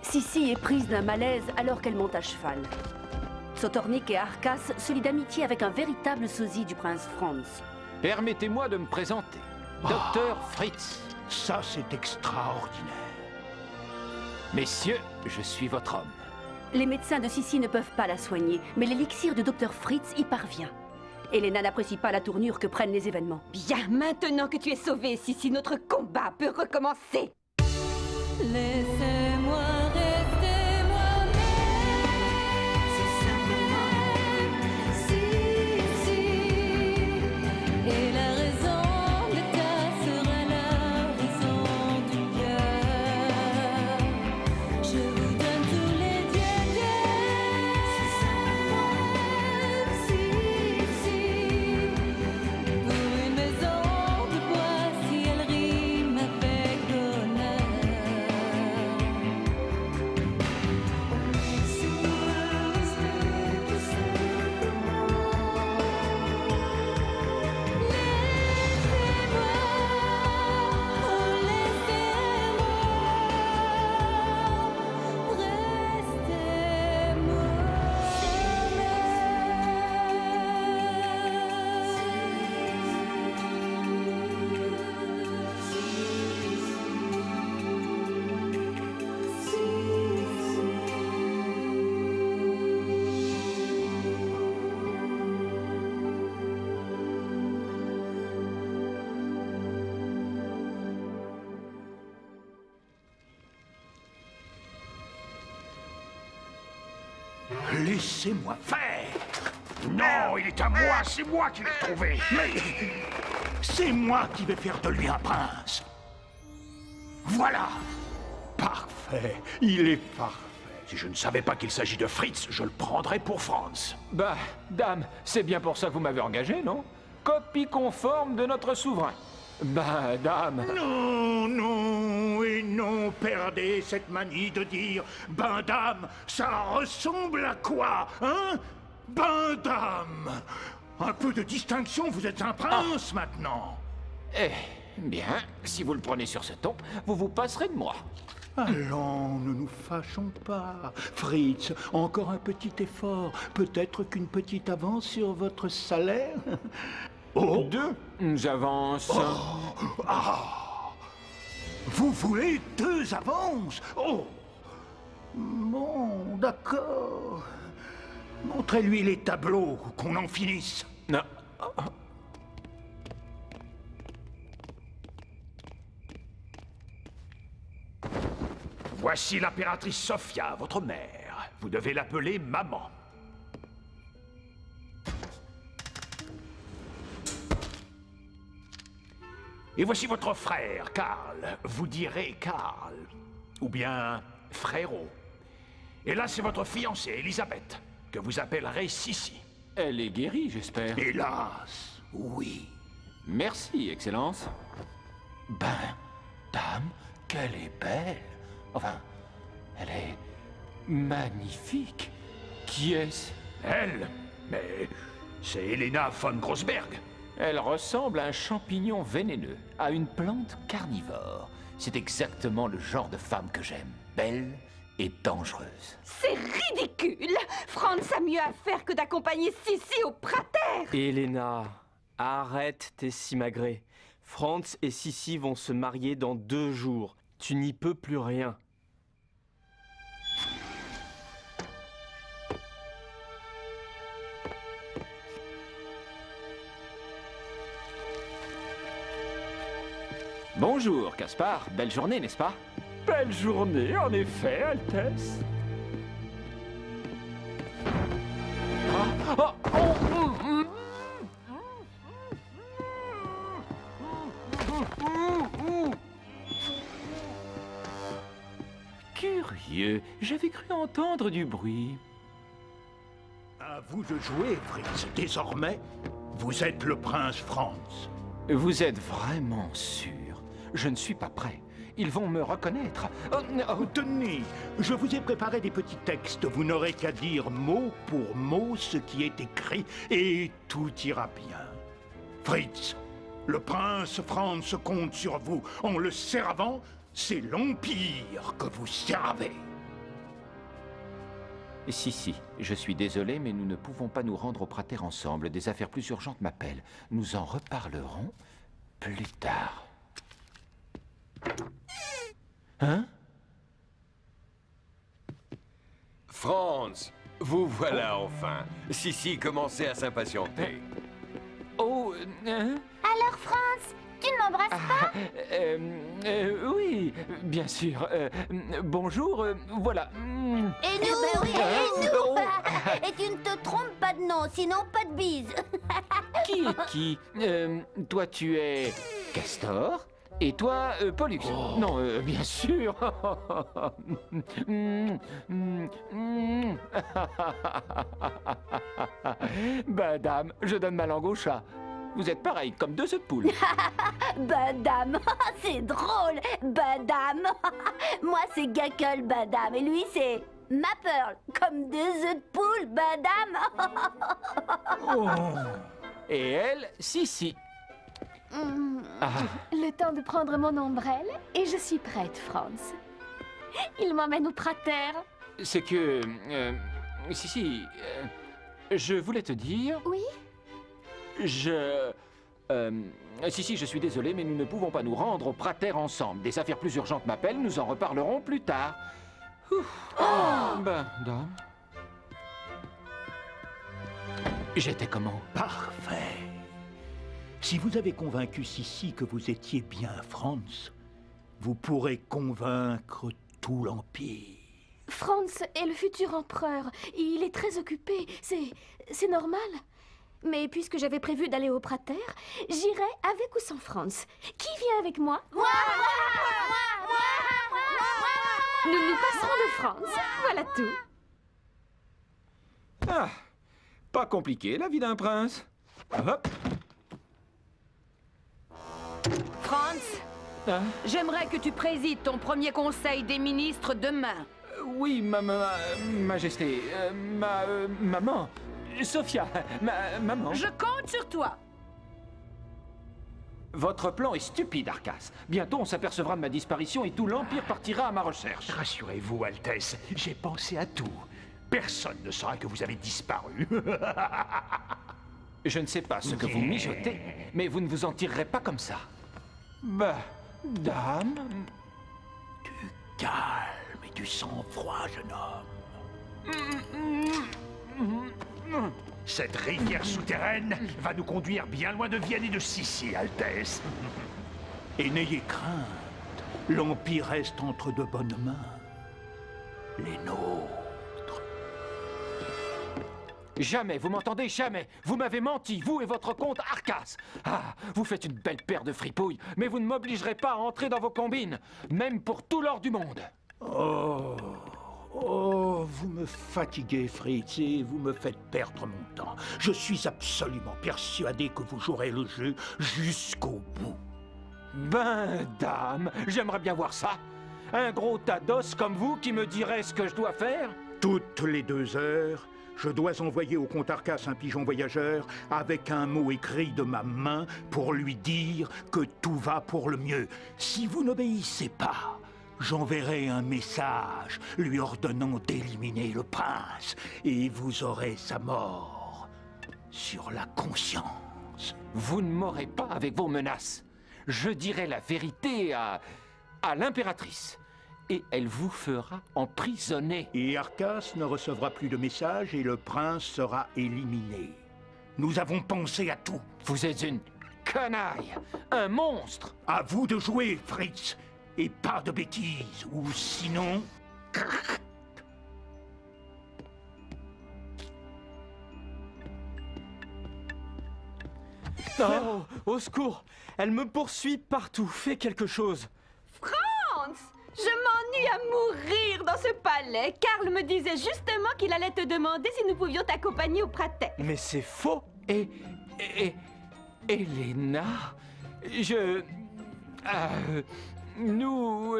Sissi est prise d'un malaise alors qu'elle monte à cheval. Sotornik et Arkas se lient d'amitié avec un véritable sosie du prince Franz. Permettez-moi de me présenter. Docteur Fritz. Ça, c'est extraordinaire. Messieurs, je suis votre homme. Les médecins de Sissi ne peuvent pas la soigner, mais l'élixir de Dr Fritz y parvient. Elena n'apprécie pas la tournure que prennent les événements. Bien, maintenant que tu es sauvée, Sissi, notre combat peut recommencer. Laissez-moi rester moi-même. C'est simplement Sissi. Et la raison de ta sera la raison du cœur. Je vous donne tous les dieux. C'est simplement Sissi. Pour une maison de bois, si elle rime avec honneur. Laissez-moi faire. Non, il est à moi, c'est moi qui l'ai trouvé. Mais c'est moi qui vais faire de lui un prince. Voilà. Parfait, il est parfait. Si je ne savais pas qu'il s'agit de Fritz, je le prendrais pour Franz. Bah, dame, c'est bien pour ça que vous m'avez engagé, non? Copie conforme de notre souverain. Bah, dame... Non, non et non, perdez cette manie de dire « Ben dame, ça ressemble à quoi, hein? Ben dame !» Un peu de distinction, vous êtes un prince maintenant. Eh, bien, si vous le prenez sur ce ton, vous vous passerez de moi. Allons, ne nous fâchons pas. Fritz, encore un petit effort. Peut-être qu'une petite avance sur votre salaire. Oh. J'avance. Oh. Ah. Vous voulez 2 avances? Oh. Bon, d'accord. Montrez-lui les tableaux, qu'on en finisse. Non. Voici l'impératrice Sophia, votre mère. Vous devez l'appeler maman. Et voici votre frère, Karl. Vous direz Karl. Ou bien frérot. Et là, c'est votre fiancée, Elisabeth, que vous appellerez Sissi. Elle est guérie, j'espère. Hélas, oui. Merci, Excellence. Ben, dame, qu'elle est belle. Enfin, elle est magnifique. Qui est-ce? Elle? Mais c'est Helena von Grossberg. Elle ressemble à un champignon vénéneux, à une plante carnivore. C'est exactement le genre de femme que j'aime. Belle et dangereuse. C'est ridicule! Franz a mieux à faire que d'accompagner Sissi au prater! Helena, arrête tes simagrées. Franz et Sissi vont se marier dans 2 jours. Tu n'y peux plus rien. Bonjour, Caspar. Belle journée, n'est-ce pas? Belle journée, en effet, Altesse. Curieux, j'avais cru entendre du bruit. À vous de jouer, Fritz. Désormais, vous êtes le prince Franz. Vous êtes vraiment sûr? Je ne suis pas prêt. Ils vont me reconnaître. Tenez, je vous ai préparé des petits textes. Vous n'aurez qu'à dire mot pour mot ce qui est écrit et tout ira bien. Fritz, le prince Franz compte sur vous. En le servant, c'est l'Empire que vous servez. Si, je suis désolé, mais nous ne pouvons pas nous rendre au Prater ensemble. Des affaires plus urgentes m'appellent. Nous en reparlerons plus tard. Hein? Franz, vous voilà enfin. Sissi commençait à s'impatienter. Oh, hein? Alors, Franz, tu ne m'embrasses pas? Oui, bien sûr. Bonjour, voilà. Et nous, oui, et nous. Oh. Et tu ne te trompes pas de nom, sinon pas de bise. Qui est qui? Toi, tu es Castor. Et toi, Pollux. Non, bien sûr. Bah, dame, je donne ma langue au chat. Vous êtes pareil, comme deux œufs de poule. Badam, c'est drôle, Badam. Moi, c'est Gackle, Badam. Et lui, c'est Mapearl, comme deux œufs de poule, Badam. Et elle, Sissi. Le temps de prendre mon ombrelle et je suis prête, Franz. Il m'emmène au Prater. C'est que... Sissi, je voulais te dire... Oui? Si, je suis désolé, mais nous ne pouvons pas nous rendre au Prater ensemble. Des affaires plus urgentes m'appellent, nous en reparlerons plus tard. Ben, dame. J'étais comment? Parfait. Si vous avez convaincu Sissi que vous étiez bien Franz, vous pourrez convaincre tout l'Empire. Franz est le futur empereur. Il est très occupé. C'est normal. Mais puisque j'avais prévu d'aller au Prater, j'irai avec ou sans Franz. Qui vient avec moi? Nous nous passerons de Franz. Voilà tout. Ah, pas compliqué la vie d'un prince. Hop. Franz, j'aimerais que tu présides ton premier conseil des ministres demain. Oui, majesté, maman, Sophia, maman. Je compte sur toi. Votre plan est stupide, Arcas. Bientôt, on s'apercevra de ma disparition et tout l'Empire partira à ma recherche. Rassurez-vous, Altesse, j'ai pensé à tout. Personne ne saura que vous avez disparu. Je ne sais pas ce que vous mijotez, mais vous ne vous en tirerez pas comme ça. Bah, dame... Du calme et du sang-froid, jeune homme. Cette rivière souterraine va nous conduire bien loin de Vienne et de Sissi, Altesse. Et n'ayez crainte, l'Empire reste entre de bonnes mains. Les nôtres. Jamais, vous m'entendez? Jamais. Vous m'avez menti, vous et votre comte Arcas. Ah, vous faites une belle paire de fripouilles, mais vous ne m'obligerez pas à entrer dans vos combines, même pour tout l'or du monde. Oh, vous me fatiguez, Fritz, et vous me faites perdre mon temps. Je suis absolument persuadé que vous jouerez le jeu jusqu'au bout. Ben, dame, j'aimerais bien voir ça. Un gros tas d'os comme vous qui me dirait ce que je dois faire? Toutes les 2 heures, je dois envoyer au comte Arcas un pigeon voyageur avec un mot écrit de ma main pour lui dire que tout va pour le mieux. Si vous n'obéissez pas, j'enverrai un message lui ordonnant d'éliminer le prince et vous aurez sa mort sur la conscience. Vous ne m'aurez pas avec vos menaces. Je dirai la vérité à l'impératrice. Et elle vous fera emprisonner. Et Arcas ne recevra plus de messages et le prince sera éliminé. Nous avons pensé à tout. Vous êtes une canaille, un monstre. À vous de jouer, Fritz. Et pas de bêtises, ou sinon... Oh, au secours! Elle me poursuit partout. Fais quelque chose. Franz, je m'ennuie à mourir dans ce palais. Karl me disait justement qu'il allait te demander si nous pouvions t'accompagner au Prater. Mais c'est faux. Et Elena, nous...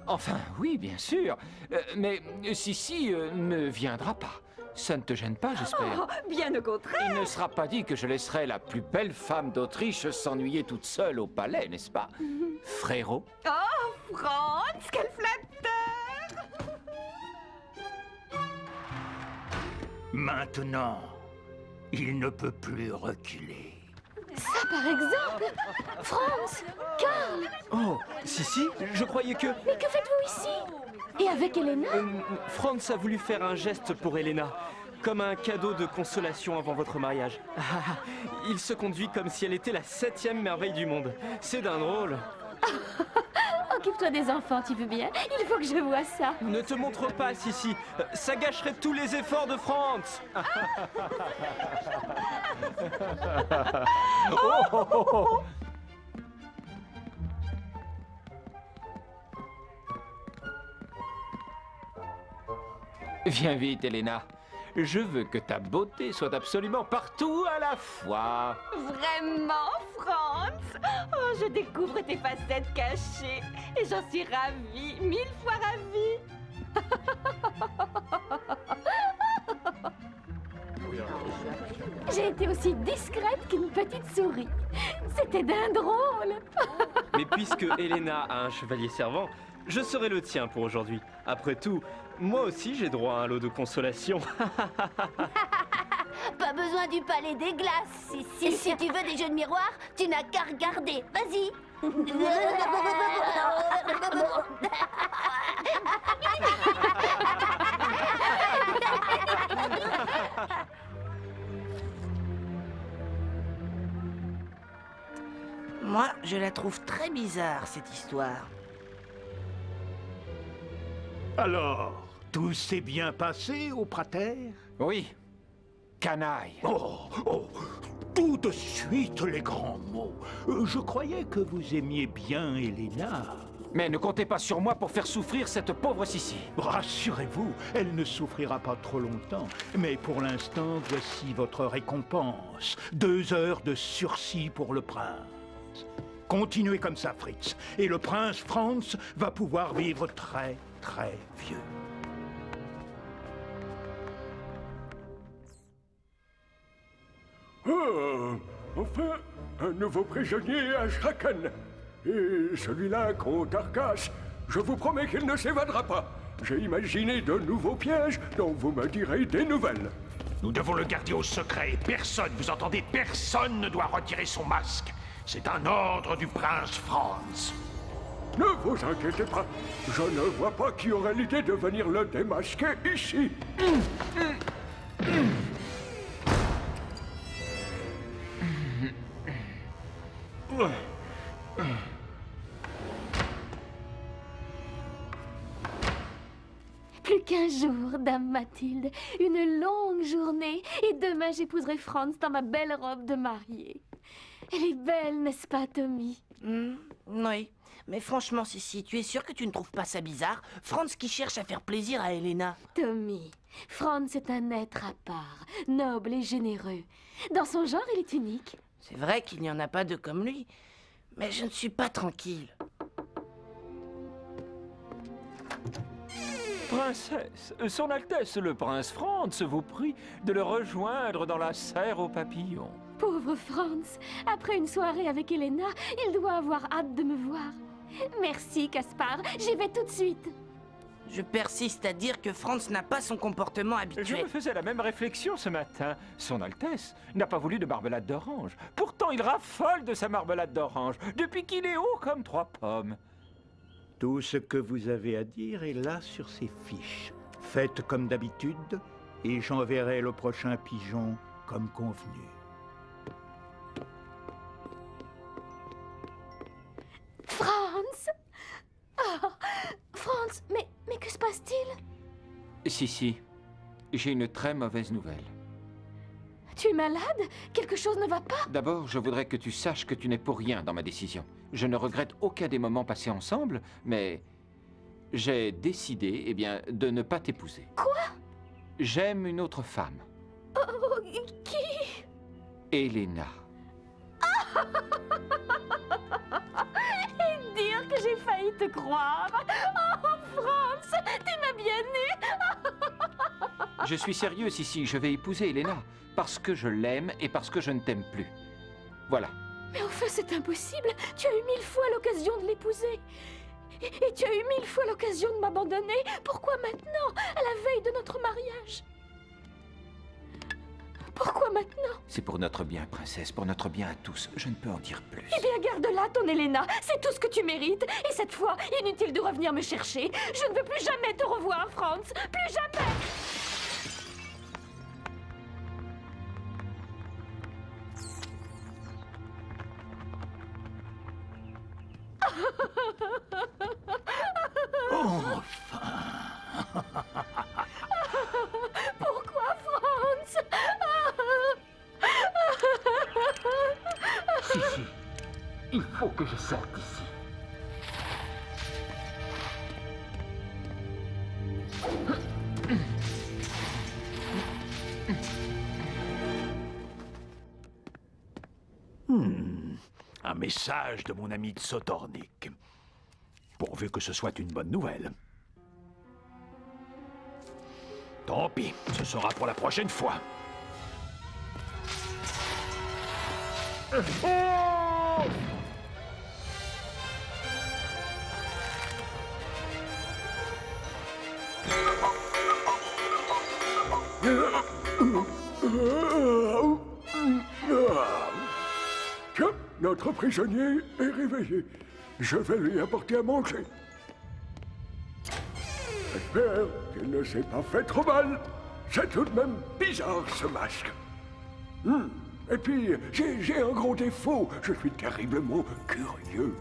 enfin, oui, bien sûr. Mais Sissi ne viendra pas. Ça ne te gêne pas, j'espère? Oh, bien au contraire. Il ne sera pas dit que je laisserai la plus belle femme d'Autriche s'ennuyer toute seule au palais, n'est-ce pas, frérot? Oh, Franz, quel flatteur! Maintenant, il ne peut plus reculer. Ça, par exemple. Franz, Karl. Oh, Sissi, je croyais que... Mais que faites-vous ici? Et avec Elena? Franz a voulu faire un geste pour Elena, comme un cadeau de consolation avant votre mariage. Il se conduit comme si elle était la 7e merveille du monde. C'est d'un drôle. Occupe-toi des enfants, tu veux bien? Il faut que je vois ça. Ne te montre pas, Sissi. Ça gâcherait tous les efforts de Franz. Viens vite, Elena. Je veux que ta beauté soit absolument partout à la fois. Vraiment, Franz? Oh, je découvre tes facettes cachées. Et j'en suis ravie, 1000 fois ravie. J'ai été aussi discrète qu'une petite souris. C'était d'un drôle. Mais puisque Elena a un chevalier servant, je serai le tien pour aujourd'hui. Après tout, moi aussi j'ai droit à un lot de consolation. Pas besoin du palais des glaces, si tu veux des jeux de miroir, tu n'as qu'à regarder. Vas-y. Moi, je la trouve très bizarre, cette histoire. Alors, tout s'est bien passé au Prater? Oui. Canaille. Oh, tout de suite les grands mots. Je croyais que vous aimiez bien Elena. Mais ne comptez pas sur moi pour faire souffrir cette pauvre Sissi. Rassurez-vous, elle ne souffrira pas trop longtemps. Mais pour l'instant, voici votre récompense. 2 heures de sursis pour le prince. Continuez comme ça, Fritz. Et le prince Franz va pouvoir vivre très, très vieux. Enfin, un nouveau prisonnier à Shraken. Et celui-là, comte Arkas, je vous promets qu'il ne s'évadera pas. J'ai imaginé de nouveaux pièges dont vous me direz des nouvelles. Nous devons le garder au secret. Personne, vous entendez, personne ne doit retirer son masque. C'est un ordre du prince Franz. Ne vous inquiétez pas, je ne vois pas qui aurait l'idée de venir le démasquer ici. Plus qu'un jour, Dame Mathilde. Une longue journée. Et demain, j'épouserai Franz dans ma belle robe de mariée. Elle est belle, n'est-ce pas, Tommy? Oui. Mais franchement, Sissi, tu es sûre que tu ne trouves pas ça bizarre? Franz qui cherche à faire plaisir à Elena. Tommy, Franz est un être à part, noble et généreux. Dans son genre, il est unique. C'est vrai qu'il n'y en a pas deux comme lui. Mais je ne suis pas tranquille. Princesse, Son Altesse le prince Franz vous prie de le rejoindre dans la serre aux papillons. Pauvre Franz, après une soirée avec Elena, il doit avoir hâte de me voir. Merci, Caspar, j'y vais tout de suite. Je persiste à dire que Franz n'a pas son comportement habituel. Je me faisais la même réflexion ce matin. Son Altesse n'a pas voulu de marmelade d'orange. Pourtant, il raffole de sa marmelade d'orange depuis qu'il est haut comme 3 pommes. Tout ce que vous avez à dire est là sur ces fiches. Faites comme d'habitude et j'enverrai le prochain pigeon comme convenu. Franz! Oh, Franz, mais que se passe-t-il? Si, j'ai une très mauvaise nouvelle. Tu es malade? Quelque chose ne va pas? D'abord, je voudrais que tu saches que tu n'es pour rien dans ma décision. Je ne regrette aucun des moments passés ensemble, mais j'ai décidé, eh bien, de ne pas t'épouser. Quoi? J'aime une autre femme. Oh, qui? Elena. Et dire que j'ai failli te croire. Oh, Franz, tu m'as bien eu. Je suis sérieux, Sissi, je vais épouser Elena. Parce que je l'aime et parce que je ne t'aime plus. Voilà. Mais enfin, c'est impossible. Tu as eu 1000 fois l'occasion de l'épouser. Et tu as eu 1000 fois l'occasion de m'abandonner. Pourquoi maintenant, à la veille de notre mariage? Pourquoi maintenant? C'est pour notre bien, princesse, pour notre bien à tous. Je ne peux en dire plus. Eh bien, garde-la, ton Elena. C'est tout ce que tu mérites. Et cette fois, inutile de revenir me chercher. Je ne veux plus jamais te revoir, Franz. Plus jamais. Pourquoi, Franz? Si, il faut que je sorte d'ici. Un message de mon ami Sotornik. Pourvu que ce soit une bonne nouvelle. Tant pis, ce sera pour la prochaine fois. Tiens, notre prisonnier est réveillé. Je vais lui apporter à manger. J'espère qu'il ne s'est pas fait trop mal. C'est tout de même bizarre, ce masque. Et puis, j'ai un gros défaut. Je suis terriblement curieux.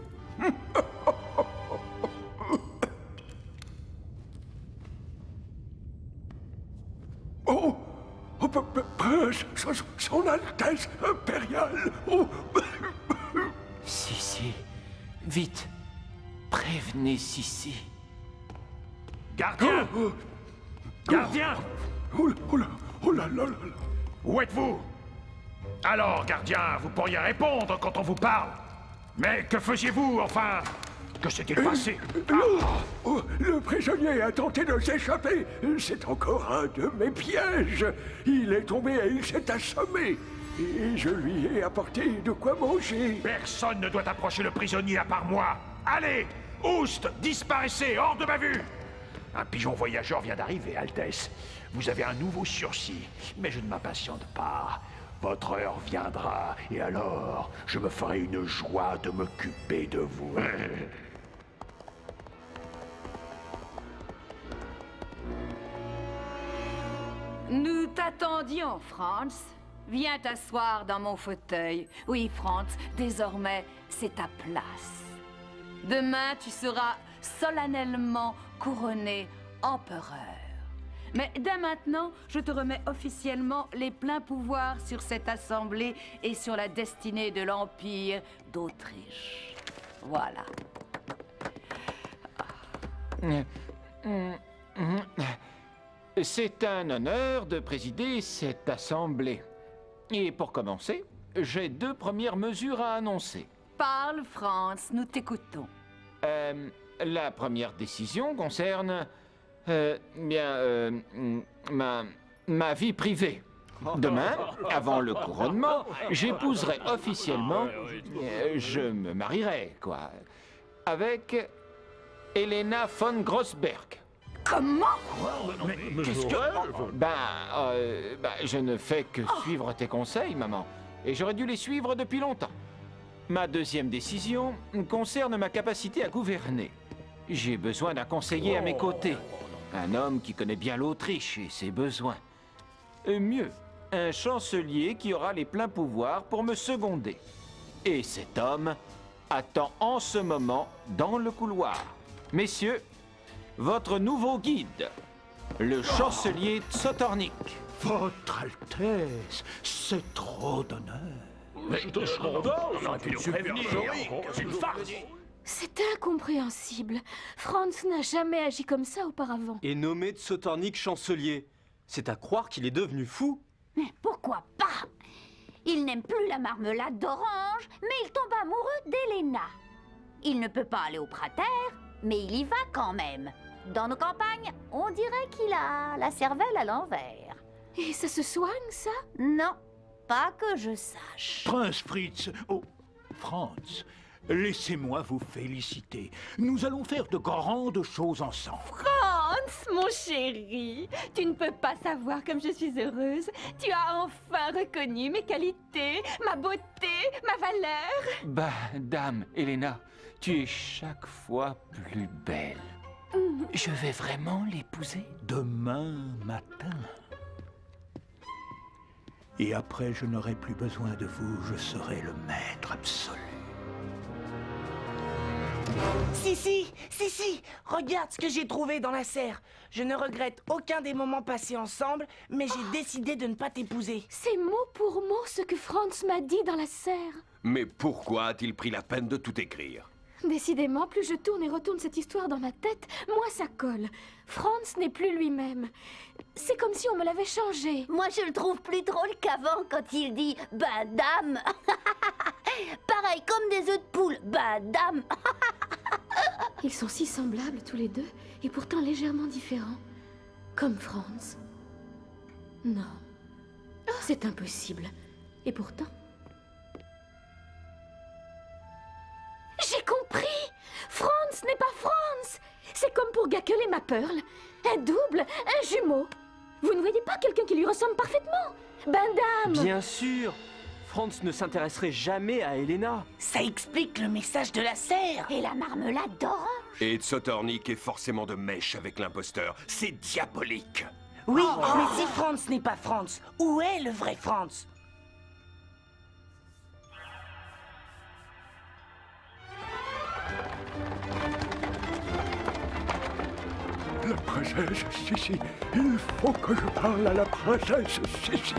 Oh, prince, son Altesse impériale. Oh. Sissi, vite, prévenez Sissi. Gardien! Gardien! Oh là là là! Où êtes-vous? Alors, gardien, vous pourriez répondre quand on vous parle. Mais que faisiez-vous, enfin? Que s'est-il passé? Le prisonnier a tenté de s'échapper. C'est encore un de mes pièges. Il est tombé et il s'est assommé. Et je lui ai apporté de quoi manger. Personne ne doit approcher le prisonnier à part moi. Allez, Oust, disparaissez, hors de ma vue! Un pigeon voyageur vient d'arriver, Altesse. Vous avez un nouveau sursis, mais je ne m'impatiente pas. Votre heure viendra, et alors, je me ferai une joie de m'occuper de vous. Nous t'attendions, Franz. Viens t'asseoir dans mon fauteuil. Oui, Franz, désormais, c'est ta place. Demain, tu seras solennellement couronné empereur. Mais dès maintenant, je te remets officiellement les pleins pouvoirs sur cette assemblée et sur la destinée de l'Empire d'Autriche. Voilà. C'est un honneur de présider cette assemblée. Et pour commencer, j'ai 2 premières mesures à annoncer. Parle, Franz, nous t'écoutons. La première décision concerne, ma vie privée. Demain, avant le couronnement, j'épouserai officiellement, je me marierai, quoi, avec Helena von Grossberg. Comment? Mais qu'est-ce que... Je ne fais que suivre tes conseils, maman. Et j'aurais dû les suivre depuis longtemps. Ma deuxième décision concerne ma capacité à gouverner. J'ai besoin d'un conseiller à mes côtés. Un homme qui connaît bien l'Autriche et ses besoins. Mieux, un chancelier qui aura les pleins pouvoirs pour me seconder. Et cet homme attend en ce moment dans le couloir. Messieurs, votre nouveau guide, le chancelier Sotornik. Votre Altesse, c'est trop d'honneur. Mais c'est un scandale! On aurait pu nous prévenir! C'est une farce! C'est incompréhensible. Franz n'a jamais agi comme ça auparavant. Et nommé de Sotornik chancelier. C'est à croire qu'il est devenu fou. Mais pourquoi pas? Il n'aime plus la marmelade d'orange, mais il tombe amoureux d'Helena. Il ne peut pas aller au Prater, mais il y va quand même. Dans nos campagnes, on dirait qu'il a la cervelle à l'envers. Et ça se soigne, ça? Non, pas que je sache. Prince Fritz, oh, Franz, laissez-moi vous féliciter. Nous allons faire de grandes choses ensemble. Franz, Franz, mon chéri, tu ne peux pas savoir comme je suis heureuse. Tu as enfin reconnu mes qualités, ma beauté, ma valeur. Bah, dame, Elena, tu es chaque fois plus belle. Je vais vraiment l'épouser? Demain matin. Et après, je n'aurai plus besoin de vous, je serai le maître absolu. Si, regarde ce que j'ai trouvé dans la serre. Je ne regrette aucun des moments passés ensemble, mais j'ai décidé de ne pas t'épouser. C'est mot pour mot ce que Franz m'a dit dans la serre. Mais pourquoi a-t-il pris la peine de tout écrire? Décidément, plus je tourne et retourne cette histoire dans ma tête, moins ça colle. Franz n'est plus lui-même. C'est comme si on me l'avait changé. Moi, je le trouve plus drôle qu'avant quand il dit « Ben, dame !» Pareil, comme des œufs de poule. « Ben, dame !» Ils sont si semblables tous les deux, et pourtant légèrement différents. Comme Franz. Non. C'est impossible. Et pourtant... J'ai compris! Franz n'est pas Franz! C'est comme pour Gackel et ma Pearl. Un double, un jumeau. Vous ne voyez pas quelqu'un qui lui ressemble parfaitement? Ben, dame! Bien sûr! Franz ne s'intéresserait jamais à Elena. Ça explique le message de la serre. Et la marmelade d'orange. Et Zotornik est forcément de mèche avec l'imposteur. C'est diabolique. Oui, mais si Franz n'est pas Franz, où est le vrai Franz? La princesse Sissi, il faut que je parle à la princesse Sissi.